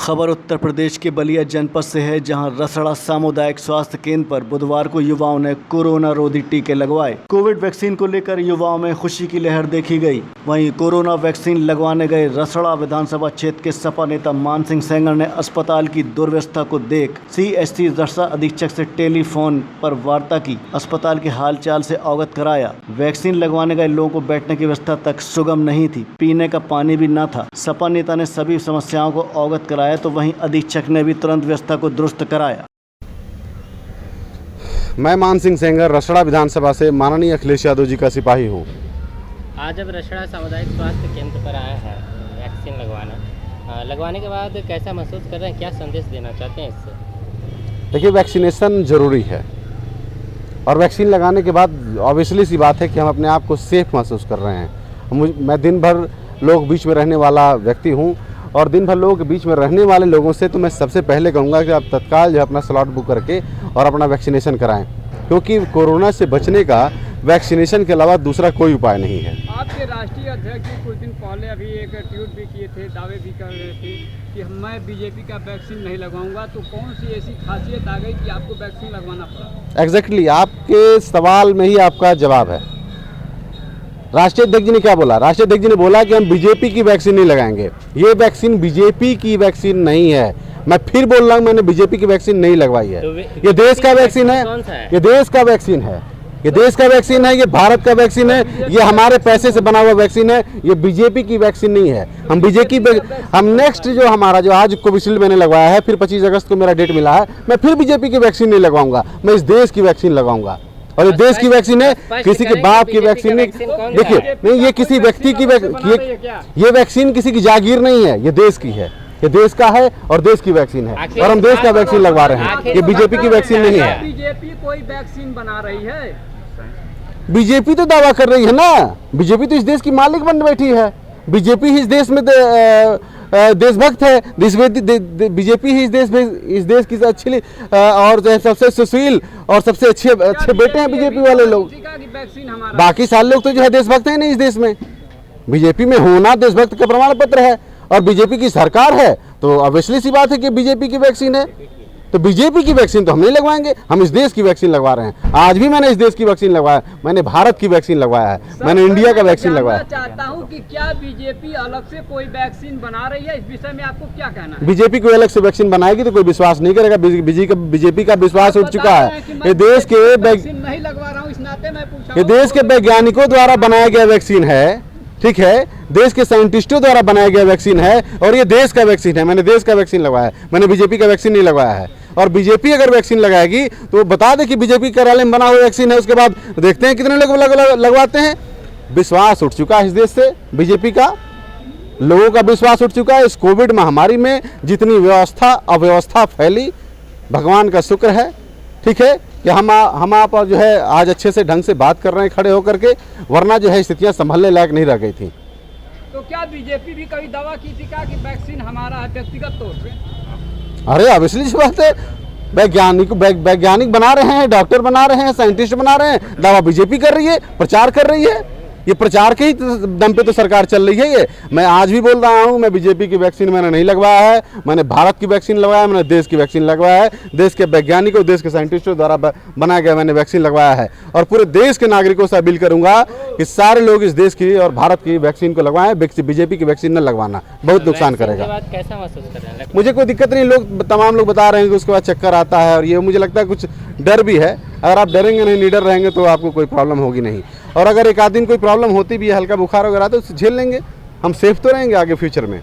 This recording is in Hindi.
खबर उत्तर प्रदेश के बलिया जनपद से है, जहां रसड़ा सामुदायिक स्वास्थ्य केंद्र पर बुधवार को युवाओं ने कोरोना रोधी टीके लगवाए। कोविड वैक्सीन को लेकर युवाओं में खुशी की लहर देखी गई। वहीं कोरोना वैक्सीन लगवाने गए रसड़ा विधानसभा क्षेत्र के सपा नेता मान सिंह सेंगर ने अस्पताल की दुर्व्यवस्था को देख CHC रसड़ा अधीक्षक से टेलीफोन पर वार्ता की, अस्पताल के हालचाल से अवगत कराया। वैक्सीन लगवाने गए लोगों को बैठने की व्यवस्था तक सुगम नहीं थी, पीने का पानी भी न था। सपा नेता ने सभी समस्याओं को अवगत कराया तो वहीं अधीक्षक ने भी तुरंत व्यवस्था को दुरुस्त कराया। मैं मान सिंह सेंगर रसड़ा विधानसभा से माननीय अखिलेश यादव जी का सिपाही हूँ। आज अब रसड़ा सामुदायिक स्वास्थ्य केंद्र पर आया है वैक्सीन लगवाने के बाद कैसा महसूस कर रहे हैं, क्या संदेश देना चाहते हैं इससे? देखिए, वैक्सीनेशन ज़रूरी है और वैक्सीन लगाने के बाद ऑब्वियसली सी बात है कि हम अपने आप को सेफ महसूस कर रहे हैं। मैं दिन भर लोग बीच में रहने वाला व्यक्ति हूँ और दिन भर लोगों के बीच में रहने वाले लोगों से तो मैं सबसे पहले कहूँगा कि आप तत्काल जो अपना स्लॉट बुक करके और अपना वैक्सीनेशन कराएं, क्योंकि कोरोना से बचने का वैक्सीनेशन के अलावा दूसरा कोई उपाय नहीं है। आपके राष्ट्रीय अध्यक्ष जी कुछ दिन पहले अभी एक ट्वीट भी किए थे, दावे भी कर रहे थे कि मैं बीजेपी का वैक्सीन नहीं लगवाऊंगा, तो कौन सी ऐसी खासियत आ गई कि आपको वैक्सीन लगवाना पड़ा? एग्जैक्टली, आपके सवाल में ही आपका जवाब है। राष्ट्रीय अध्यक्ष जी ने क्या बोला? राष्ट्रीय अध्यक्ष जी ने बोला कि हम बीजेपी की वैक्सीन नहीं लगाएंगे। ये वैक्सीन बीजेपी की वैक्सीन नहीं है। मैं फिर बोल रहा हूँ, मैंने बीजेपी की वैक्सीन नहीं लगवाई है। ये देश का वैक्सीन है, ये देश का वैक्सीन है, ये देश का वैक्सीन है, ये भारत का वैक्सीन है, ये हमारे पैसे से बना हुआ वैक्सीन है। ये बीजेपी की वैक्सीन नहीं है। हम नेक्स्ट जो हमारा जो आज कोविशील्ड मैंने लगवाया है, फिर 25 अगस्त को मेरा डेट मिला है, मैं फिर बीजेपी की वैक्सीन नहीं लगवाऊंगा, मैं इस देश की वैक्सीन लगवाऊंगा। और ये देश की वैक्सीन है, किसी के बाप की वैक्सीन नहीं। देखिए, नहीं, ये किसी व्यक्ति की ये वैक्सीन किसी की जागीर नहीं है, ये देश की है, ये देश का है और देश की वैक्सीन है और हम देश का वैक्सीन लगवा रहे हैं। ये बीजेपी की वैक्सीन नहीं है। बीजेपी कोई वैक्सीन बना रही है? बीजेपी तो दावा कर रही है ना, बीजेपी तो इस देश की मालिक बन बैठी है। बीजेपी ही इस देश में देशभक्त है। बीजेपी ही इस देश की अच्छी और जो है सबसे सुशील और सबसे अच्छे बेटे हैं बीजेपी वाले लोग। बाकी सारे लोग तो जो है देशभक्त हैं नहीं इस देश में। बीजेपी में होना देशभक्त का प्रमाण पत्र है और बीजेपी की सरकार है, तो ऑब्वियसली सी बात है कि बीजेपी की वैक्सीन है। तो बीजेपी की वैक्सीन तो हम नहीं लगवाएंगे, हम इस देश की वैक्सीन लगवा रहे हैं। आज भी मैंने इस देश की वैक्सीन लगवाया, मैंने भारत की वैक्सीन लगवाया है, मैंने इंडिया का वैक्सीन लगवाया। चाहता हूं कि क्या बीजेपी अलग से कोई वैक्सीन बना रही है? इस विषय में आपको क्या कहना है? बीजेपी कोई अलग से वैक्सीन बनाएगी तो कोई विश्वास नहीं करेगा। बीजेपी का विश्वास उठ चुका है। ये देश के नहीं लगवा रहा हूँ, इस नाते मैं पूछा, ये देश के वैज्ञानिकों द्वारा बनाया गया वैक्सीन है, ठीक है, देश के साइंटिस्टों द्वारा बनाया गया वैक्सीन है और ये देश का वैक्सीन है। मैंने देश का वैक्सीन लगवाया है, मैंने बीजेपी का वैक्सीन नहीं लगवाया है। और बीजेपी अगर वैक्सीन लगाएगी तो बता दे कि बीजेपी कार्यालय में बना हुआ वैक्सीन है, उसके बाद देखते हैं कितने लोग लगवाते हैं। विश्वास उठ चुका है इस देश से, बीजेपी का लोगों का विश्वास उठ चुका है। इस कोविड महामारी में जितनी अव्यवस्था फैली, भगवान का शुक्र है, ठीक है, कि हम आप जो है आज अच्छे से ढंग से बात कर रहे हैं खड़े होकर के, वरना जो है स्थितियां संभलने लायक नहीं रह गई थी। तो क्या बीजेपी भी कभी दावा की थी कि वैक्सीन हमारा है व्यक्तिगत तौर पे? अरे ऑब्वियसली सी बात है, वैज्ञानिक बना रहे हैं, डॉक्टर बना रहे हैं, साइंटिस्ट बना रहे हैं, दावा बीजेपी कर रही है, प्रचार कर रही है। ये प्रचार के ही दम पे तो सरकार चल रही है। ये मैं आज भी बोल रहा हूँ, मैं बीजेपी की वैक्सीन मैंने नहीं लगवाया है, मैंने भारत की वैक्सीन लगवाया है, मैंने देश की वैक्सीन लगवाया है, देश के वैज्ञानिकों, देश के साइंटिस्टों द्वारा बनाया गया मैंने वैक्सीन लगवाया है। और पूरे देश के नागरिकों से अपील करूंगा कि सारे लोग इस देश की और भारत की वैक्सीन को लगवाएं, बीजेपी की वैक्सीन न लगवाना, बहुत नुकसान करेगा। कैसा महसूस कर रहे हैं? मुझे कोई दिक्कत नहीं, तमाम लोग बता रहे हैं कि उसके बाद चक्कर आता है और ये मुझे लगता है कुछ डर भी है। अगर आप डरेंगे नहीं, निडर रहेंगे तो आपको कोई प्रॉब्लम होगी नहीं। और अगर एक आध दिन कोई प्रॉब्लम होती भी है, हल्का बुखार वगैरह, तो झेल लेंगे, हम सेफ तो रहेंगे आगे फ्यूचर में।